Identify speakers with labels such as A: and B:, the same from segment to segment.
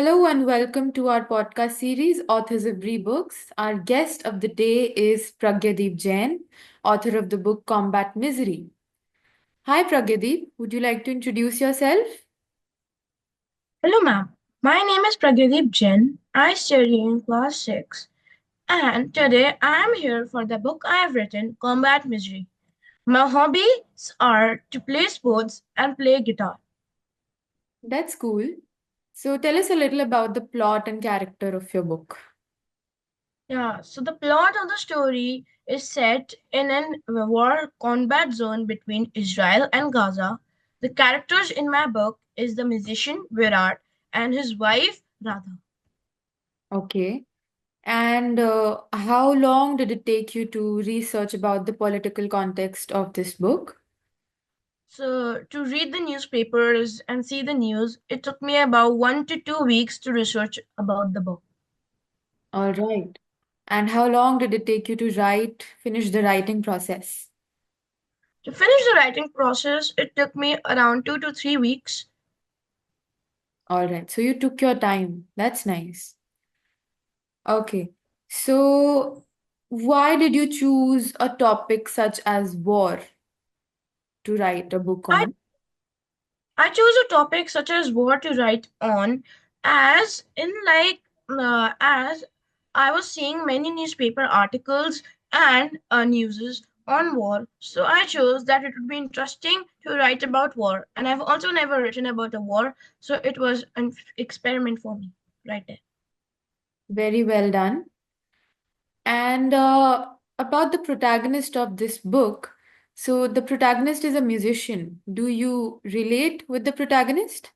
A: Hello and welcome to our podcast series, Authors of BriBooks. Our guest of the day is Pragyadeep Jain, author of the book Combat Misery. Hi Pragyadeep, would you like to introduce yourself?
B: Hello, ma'am. My name is Pragyadeep Jain. I study in class 6, and today I am here for the book I have written, Combat Misery. My hobbies are to play sports and play guitar.
A: That's cool. So tell us a little about the plot and character of your book.
B: Yeah, so the plot of the story is set in an war combat zone between Israel and Gaza. The characters in my book is the musician Virat and his wife Radha.
A: Okay. And how long did it take you to research about the political context of this book?
B: So, to read the newspapers and see the news, it took me about 1 to 2 weeks to research about the book.
A: All right. And how long did it take you to finish the writing process?
B: To finish the writing process, it took me around 2 to 3 weeks.
A: All right. So you took your time. That's nice. Okay. So why did you choose a topic such as war to write a book
B: I,
A: on?
B: I chose a topic such as what to write on, as in as I was seeing many newspaper articles and newses on war. So I chose that it would be interesting to write about war. And I've also never written about a war, so it was an experiment for me right there.
A: Very well done. And about the protagonist of this book. So the protagonist is a musician. Do you relate with the protagonist?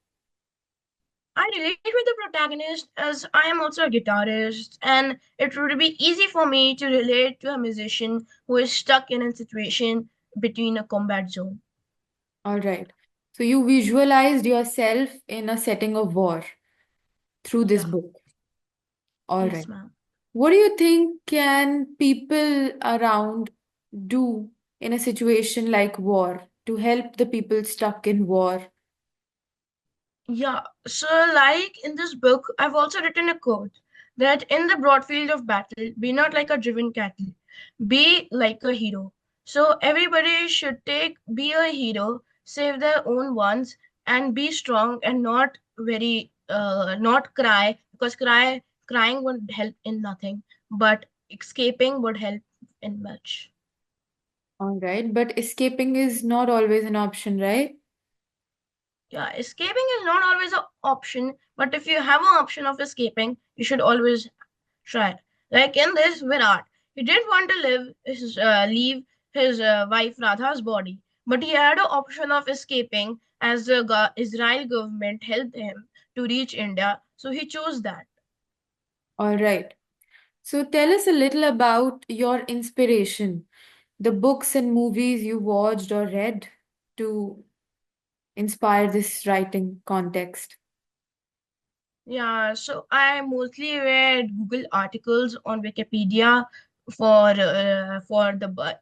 B: I relate with the protagonist as I am also a guitarist, and it would be easy for me to relate to a musician who is stuck in a situation between a combat zone.
A: All right. So you visualized yourself in a setting of war through this
B: Yeah,
A: book. All
B: yes,
A: right.
B: ma'am.
A: What do you think can people around do in a situation like war to help the people stuck in war?
B: Yeah, so like in this book, I've also written a quote that in the broad field of battle, be not like a driven cattle, be like a hero. So everybody should be a hero, save their own ones, and be strong and not cry because crying would help in nothing, but escaping would help in much.
A: All right, but escaping is not always an option, right?
B: Yeah, escaping is not always an option, but if you have an option of escaping, you should always try. Like in this Virat, he didn't want to leave his wife Radha's body, but he had an option of escaping as the Israel government helped him to reach India, so he chose that.
A: All right. So tell us a little about your inspiration, the books and movies you watched or read to inspire this writing context.
B: Yeah, so I mostly read Google articles on Wikipedia for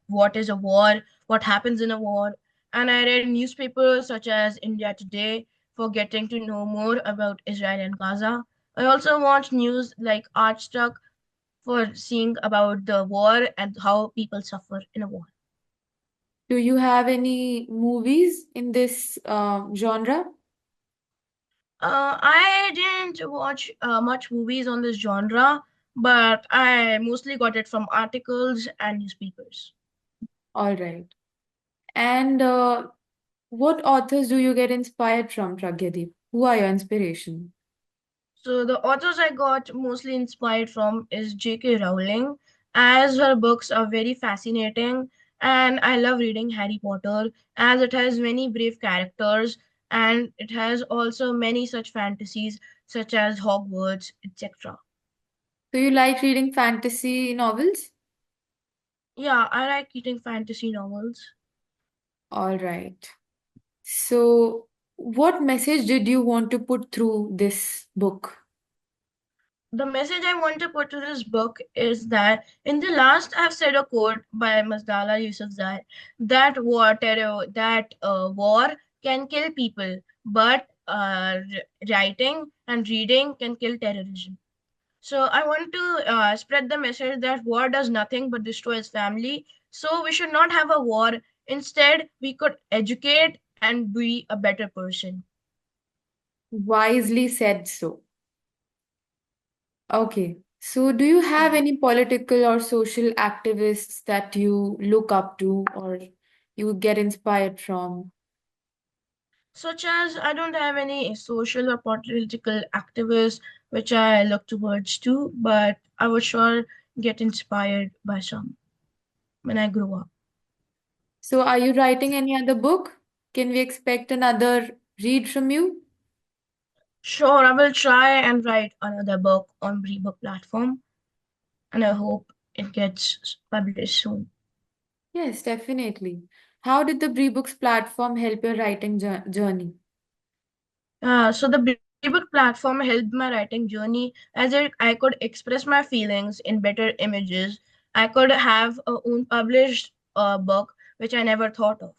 B: what is a war, what happens in a war, and I read newspapers such as India Today for getting to know more about Israel and Gaza. I also watch news like Artstuck for seeing about the war and how people suffer in a war.
A: Do you have any movies in this genre?
B: I didn't watch much movies on this genre, but I mostly got it from articles and newspapers.
A: All right. And what authors do you get inspired from, Pragyadeep? Who are your inspiration?
B: So the authors I got mostly inspired from is J.K. Rowling, as her books are very fascinating, and I love reading Harry Potter as it has many brave characters and it has also many such fantasies such as Hogwarts, etc.
A: Do you like reading fantasy novels?
B: Yeah, I like reading fantasy novels.
A: All right. So, what message did you want to put through this book?
B: The message I want to put to this book is that in the last I've said a quote by Masdala Yousafzai that war can kill people, but writing and reading can kill terrorism. So I want to spread the message that war does nothing but destroys family. So we should not have a war. Instead, we could educate and be a better person.
A: Wisely said so. Okay. So, do you have any political or social activists that you look up to or you get inspired from?
B: Such as I don't have any social or political activists which I look towards to, but I would sure get inspired by some when I grow up.
A: So, are you writing any other book? Can we expect another read from you?
B: Sure, I will try and write another book on BriBook platform, and I hope it gets published soon.
A: Yes, definitely. How did the BriBooks platform help your writing journey?
B: So the BriBook platform helped my writing journey as I could express my feelings in better images. I could have a own published book which I never thought of.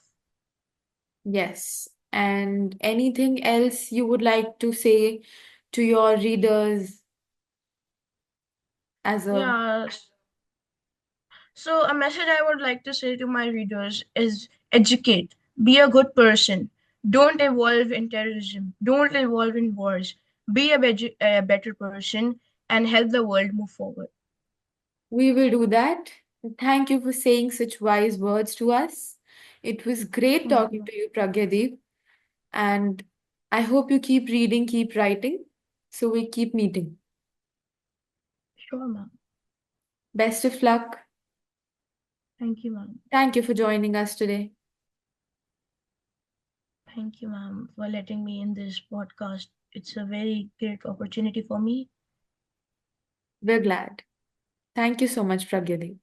A: Yes. And anything else you would like to say to your readers as a
B: Yeah. So a message I would like to say to my readers is educate, be a good person, don't evolve in terrorism, don't evolve in wars, be a better person and help the world move forward.
A: we will do that. Thank you for saying such wise words to us. It was great
B: Hmm.
A: talking to you, Pragyadeep, and I hope you keep reading, keep writing, so we keep meeting.
B: Sure, ma'am.
A: Best of luck.
B: Thank you, ma'am.
A: Thank you for joining us today.
B: Thank you, ma'am, for letting me in this podcast. It's a very great opportunity for me.
A: We're glad. Thank you so much, Pragyadeep.